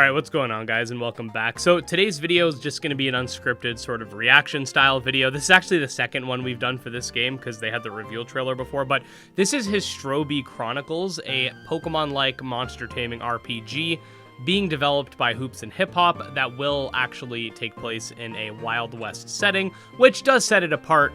Alright, what's going on, guys, and welcome back. So today's video is just going to be an unscripted sort of reaction style video. This is actually the second one we've done for this game because they had the reveal trailer before, but this is Histrobea Chronicles, a Pokemon-like monster taming RPG being developed by Hoops and Hip Hop that will actually take place in a Wild West setting, which does set it apart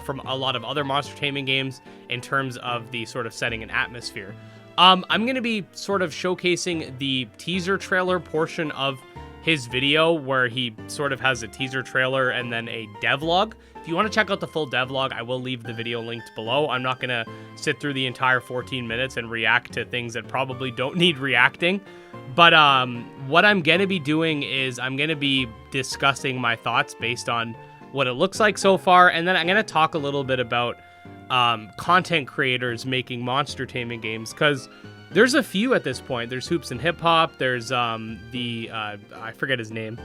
from a lot of other monster taming games in terms of the sort of setting and atmosphere. I'm going to be sort of showcasing the teaser trailer portion of his video where he sort of has a teaser trailer and then a devlog. If you want to check out the full devlog, I will leave the video linked below. I'm not going to sit through the entire 14 minutes and react to things that probably don't need reacting. But what I'm going to be doing is I'm going to be discussing my thoughts based on what it looks like so far. And then I'm going to talk a little bit about content creators making monster taming games, because there's a few at this point. There's Hoops and Hip Hop. There's I forget his name,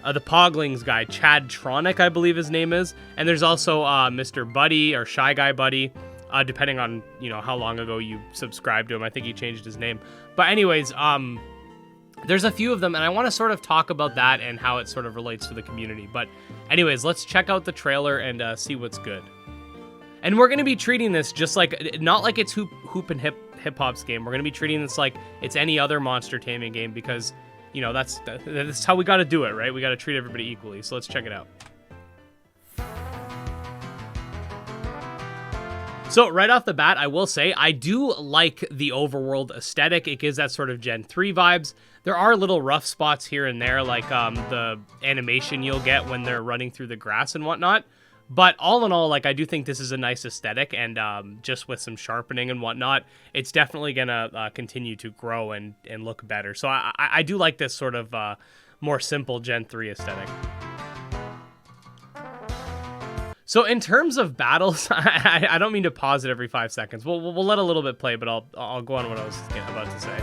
the Poglings guy, Chad Tronic, I believe his name is, and there's also Mr. Buddy or Shy Guy Buddy, depending on how long ago you subscribed to him. I think he changed his name, but anyways, there's a few of them, and I want to sort of talk about that and how it sort of relates to the community. But anyways, let's check out the trailer and see what's good. And we're going to be treating this just like, not like it's Hoop and Hip Hop's game. We're going to be treating this like it's any other monster taming game because, that's how we got to do it, right? We got to treat everybody equally. So let's check it out. So right off the bat, I will say I do like the overworld aesthetic. It gives that sort of Gen 3 vibes. There are little rough spots here and there, like the animation you'll get when they're running through the grass and whatnot. But all in all, like, I do think this is a nice aesthetic, and just with some sharpening and whatnot, it's definitely going to continue to grow and look better. So I do like this sort of more simple Gen 3 aesthetic. So in terms of battles, I don't mean to pause it every 5 seconds. We'll let a little bit play, but I'll go on what I was about to say.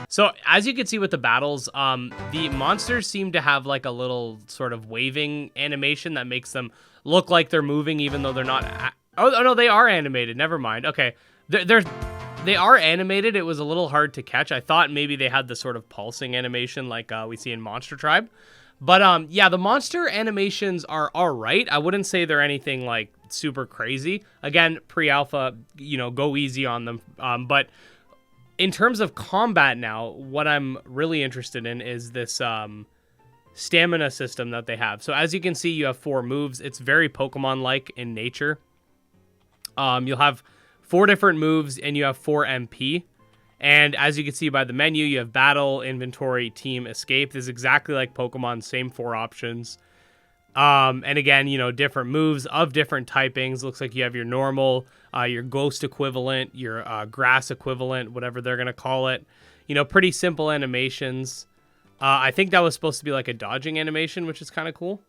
So as you can see with the battles, the monsters seem to have like a little sort of waving animation that makes them look like they're moving, even though they're not. Oh no, they are animated. Never mind. Okay, they are animated. It was a little hard to catch. I thought maybe they had the sort of pulsing animation like we see in Monster Tribe. But yeah, the monster animations are all right. I wouldn't say they're anything like super crazy. Again, pre-alpha, go easy on them. But in terms of combat now, what I'm really interested in is this stamina system that they have. So as you can see, you have 4 moves. It's very Pokemon-like in nature. You'll have 4 different moves, and you have 4 MP. And as you can see by the menu, you have Battle, Inventory, Team, Escape. This is exactly like Pokemon, same 4 options. And again, different moves of different typings. Looks like you have your normal, your ghost equivalent, your grass equivalent, whatever they're going to call it. Pretty simple animations. I think that was supposed to be like a dodging animation, which is kind of cool.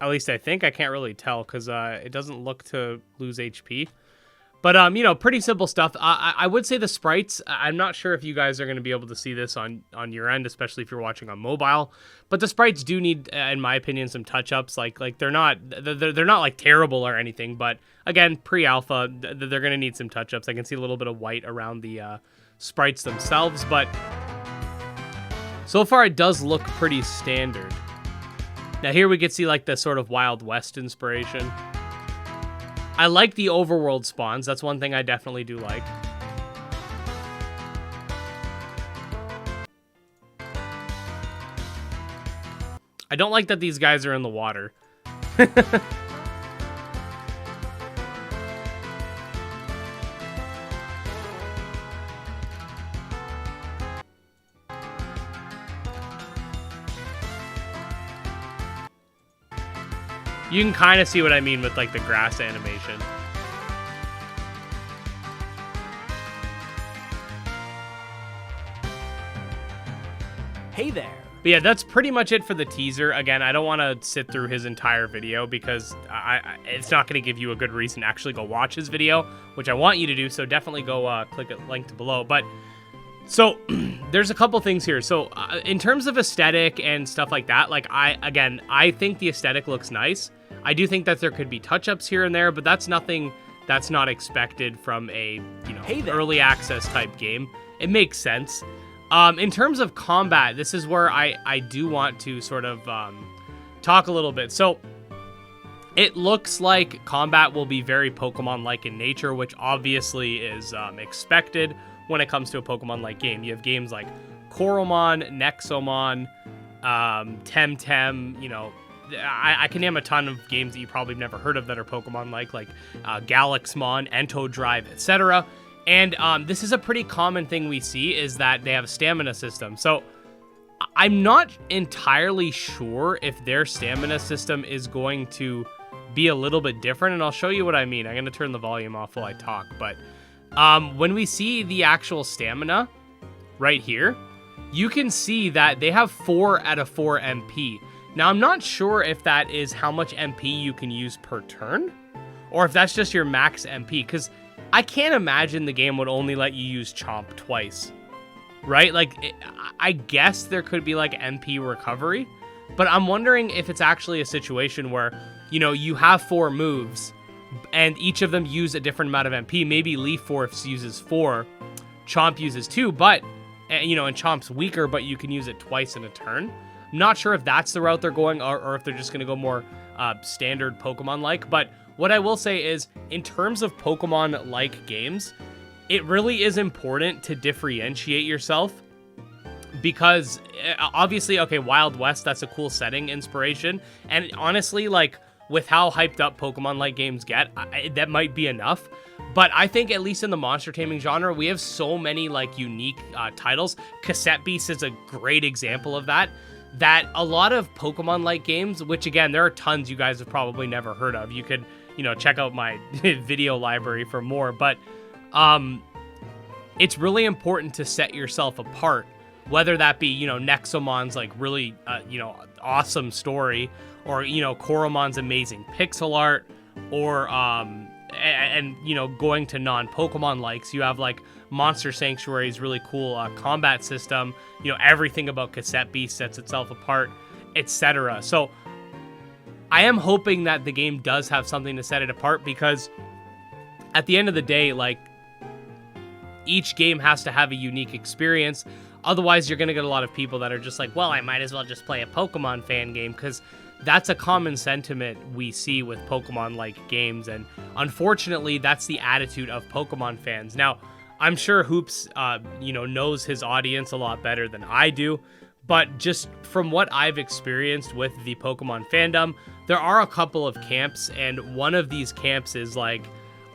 At least I think. I can't really tell because it doesn't look to lose HP. But, pretty simple stuff. I would say the sprites, I'm not sure if you guys are going to be able to see this on your end, especially if you're watching on mobile. But the sprites do need, in my opinion, some touch-ups. Like they're not like terrible or anything. But, again, pre-alpha, they're going to need some touch-ups. I can see a little bit of white around the sprites themselves. But so far, it does look pretty standard. Now, here we can see, like, the sort of Wild West inspiration. I like the overworld spawns. That's one thing I definitely do like. I don't like that these guys are in the water. You can kind of see what I mean with, like, the grass animation. Hey there. But yeah, that's pretty much it for the teaser. Again, I don't want to sit through his entire video because it's not going to give you a good reason to actually go watch his video, which I want you to do, so definitely go click it linked below. But so there's a couple things here. So in terms of aesthetic and stuff like that, like I think the aesthetic looks nice. I do think that there could be touch-ups here and there, but that's nothing that's not expected from a, early access type game. It makes sense. In terms of combat, this is where I do want to sort of talk a little bit. So it looks like combat will be very Pokemon-like in nature, which obviously is expected when it comes to a Pokemon-like game. You have games like Coromon, Nexomon, Temtem, you know, I can name a ton of games that you probably never heard of that are Pokemon-like Galaxmon, Entodrive, etc. And this is a pretty common thing we see, is that they have a stamina system. So I'm not entirely sure if their stamina system is going to be a little bit different, and I'll show you what I mean. I'm going to turn the volume off while I talk, but when we see the actual stamina right here, you can see that they have 4 out of 4 MP. Now, I'm not sure if that is how much MP you can use per turn, or if that's just your max MP, because I can't imagine the game would only let you use Chomp twice, right? Like, I guess there could be, like, MP recovery, but I'm wondering if it's actually a situation where, you know, you have 4 moves, and each of them use a different amount of MP. Maybe Leaf Force uses 4, Chomp uses 2, but, you know, and Chomp's weaker, but you can use it twice in a turn. I'm not sure if that's the route they're going, or if they're just going to go more standard Pokemon-like, but what I will say is, in terms of Pokemon-like games, it really is important to differentiate yourself, because obviously, okay, Wild West, that's a cool setting inspiration, and honestly, like, with how hyped up Pokemon-like games get, that might be enough. But I think, at least in the monster taming genre, we have so many, like, unique titles. Cassette Beast is a great example of that. That a lot of Pokemon-like games, which, again, there are tons you guys have probably never heard of. You could, you know, check out my video library for more. But it's really important to set yourself apart, whether that be, you know, Nexomon's, like, really, you know, awesome story, or, you know, Coromon's amazing pixel art, or, and you know, going to non-Pokemon likes, you have, like, Monster Sanctuary's really cool combat system, you know, everything about Cassette Beast sets itself apart, etc. So I am hoping that the game does have something to set it apart, because at the end of the day, like, each game has to have a unique experience. Otherwise, you're going to get a lot of people that are just like, well, I might as well just play a Pokemon fan game, because that's a common sentiment we see with Pokemon-like games, and unfortunately, that's the attitude of Pokemon fans. Now, I'm sure Hoops, you know, knows his audience a lot better than I do, but just from what I've experienced with the Pokemon fandom, there are a couple of camps, and one of these camps is like,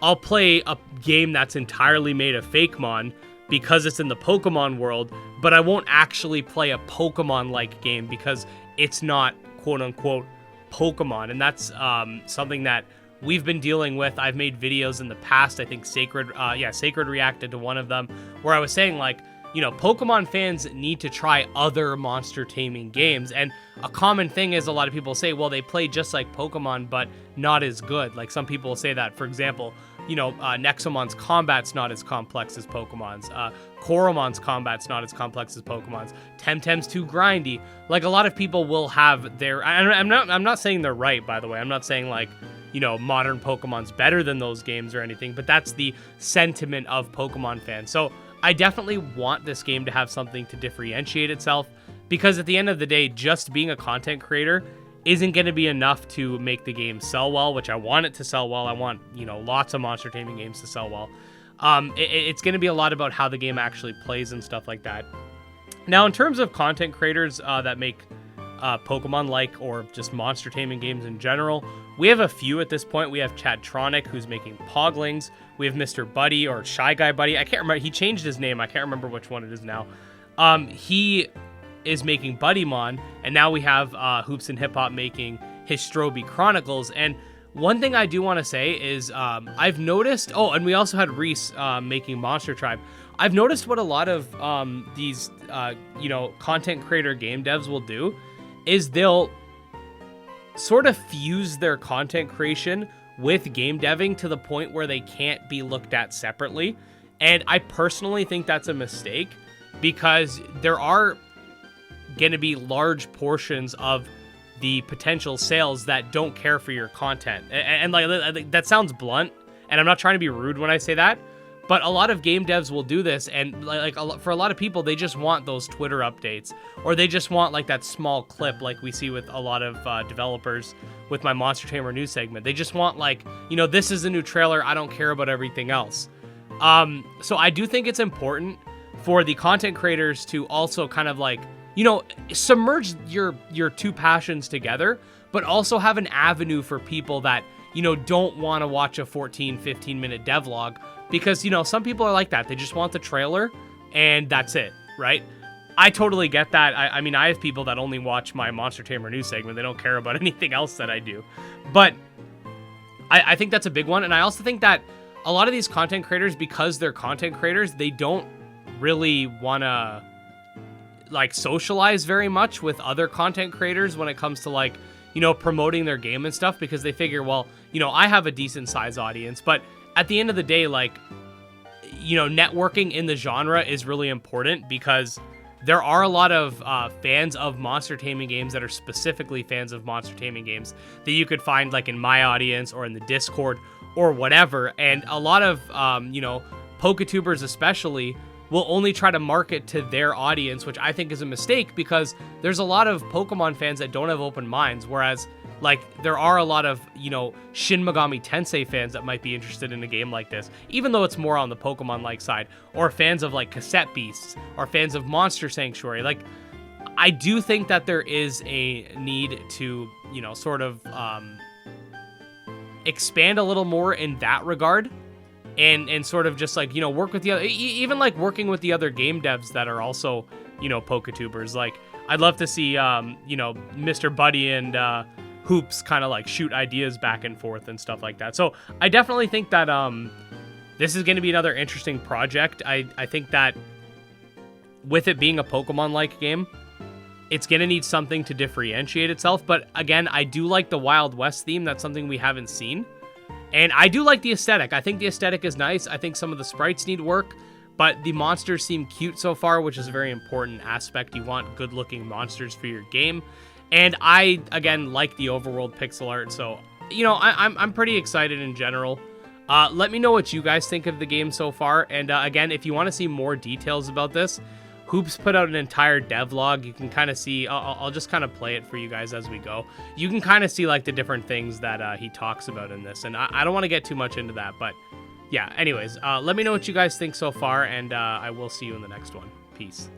I'll play a game that's entirely made of Fakemon because it's in the Pokemon world, but I won't actually play a Pokemon-like game because it's not quote-unquote Pokemon. And that's something that we've been dealing with. I've made videos in the past. I think Sacred reacted to one of them, where I was saying, like, you know, Pokemon fans need to try other monster taming games. And a common thing is, a lot of people say, well, they play just like Pokemon, but not as good. Like, some people say that, for example, you know, Nexomon's combat's not as complex as Pokemon's. Coromon's combat's not as complex as Pokemon's. Temtem's too grindy. Like, a lot of people will have their... I'm not saying they're right, by the way. I'm not saying, like, you know, modern Pokemon's better than those games or anything, but that's the sentiment of Pokemon fans. So I definitely want this game to have something to differentiate itself, because at the end of the day, just being a content creator isn't going to be enough to make the game sell well, which I want it to sell well. I want, you know, lots of monster taming games to sell well. It's going to be a lot about how the game actually plays and stuff like that. Now, in terms of content creators that make Pokemon-like or just monster taming games in general, we have a few at this point. We have Chadtronic, who's making Poglings. We have Mr. Buddy, or Shy Guy Buddy. I can't remember. He changed his name. I can't remember which one it is now. He is making Buddymon, and now we have Hoops and Hip Hop making Histrobea Chronicles. And one thing I do want to say is I've noticed... Oh, and we also had Reese making Monster Tribe. I've noticed what a lot of these, you know, content creator game devs will do is they'll sort of fuse their content creation with game deving to the point where they can't be looked at separately. And I personally think that's a mistake, because there are going to be large portions of the potential sales that don't care for your content. And like, that sounds blunt, and I'm not trying to be rude when I say that, But a lot of game devs will do this, and for a lot of people, they just want those Twitter updates, or they just want like that small clip, like we see with a lot of developers with my Monster Tamer news segment. They just want like, this is a new trailer. I don't care about everything else. So I do think it's important for the content creators to also kind of like, submerge your two passions together, but also have an avenue for people that, don't want to watch a 14, 15-minute devlog. Because, some people are like that. They just want the trailer, and that's it, right? I totally get that. I mean, I have people that only watch my Monster Tamer news segment. They don't care about anything else that I do. But I think that's a big one. And I also think that a lot of these content creators, because they're content creators, they don't really want to, like, socialize very much with other content creators when it comes to, like, promoting their game and stuff. Because they figure, well, I have a decent size audience, but at the end of the day, like, networking in the genre is really important, because there are a lot of fans of monster taming games that are specifically fans of monster taming games that you could find like in my audience or in the Discord or whatever. And a lot of, Poketubers especially will only try to market to their audience, which I think is a mistake, because there's a lot of Pokemon fans that don't have open minds, whereas like, there are a lot of, Shin Megami Tensei fans that might be interested in a game like this, even though it's more on the Pokemon-like side, or fans of, like, Cassette Beasts, or fans of Monster Sanctuary. Like, I do think that there is a need to, sort of expand a little more in that regard, and sort of just, like, work with the other, even, like, working with the other game devs that are also, Poketubers. Like, I'd love to see, Mr. Buddy and, Hoops kind of like shoot ideas back and forth and stuff like that. So I definitely think that this is going to be another interesting project. I think that with it being a Pokemon-like game, it's going to need something to differentiate itself. But again, I do like the Wild West theme. That's something we haven't seen. And I do like the aesthetic. I think the aesthetic is nice. I think some of the sprites need work, but the monsters seem cute so far, which is a very important aspect. You want good-looking monsters for your game. And I, again, like the overworld pixel art, so, I'm pretty excited in general. Let me know what you guys think of the game so far, and again, if you want to see more details about this, Hoops put out an entire devlog. You can kind of see, I'll just kind of play it for you guys as we go. You can kind of see, like, the different things that he talks about in this, and I don't want to get too much into that, but yeah, anyways, let me know what you guys think so far, and I will see you in the next one. Peace.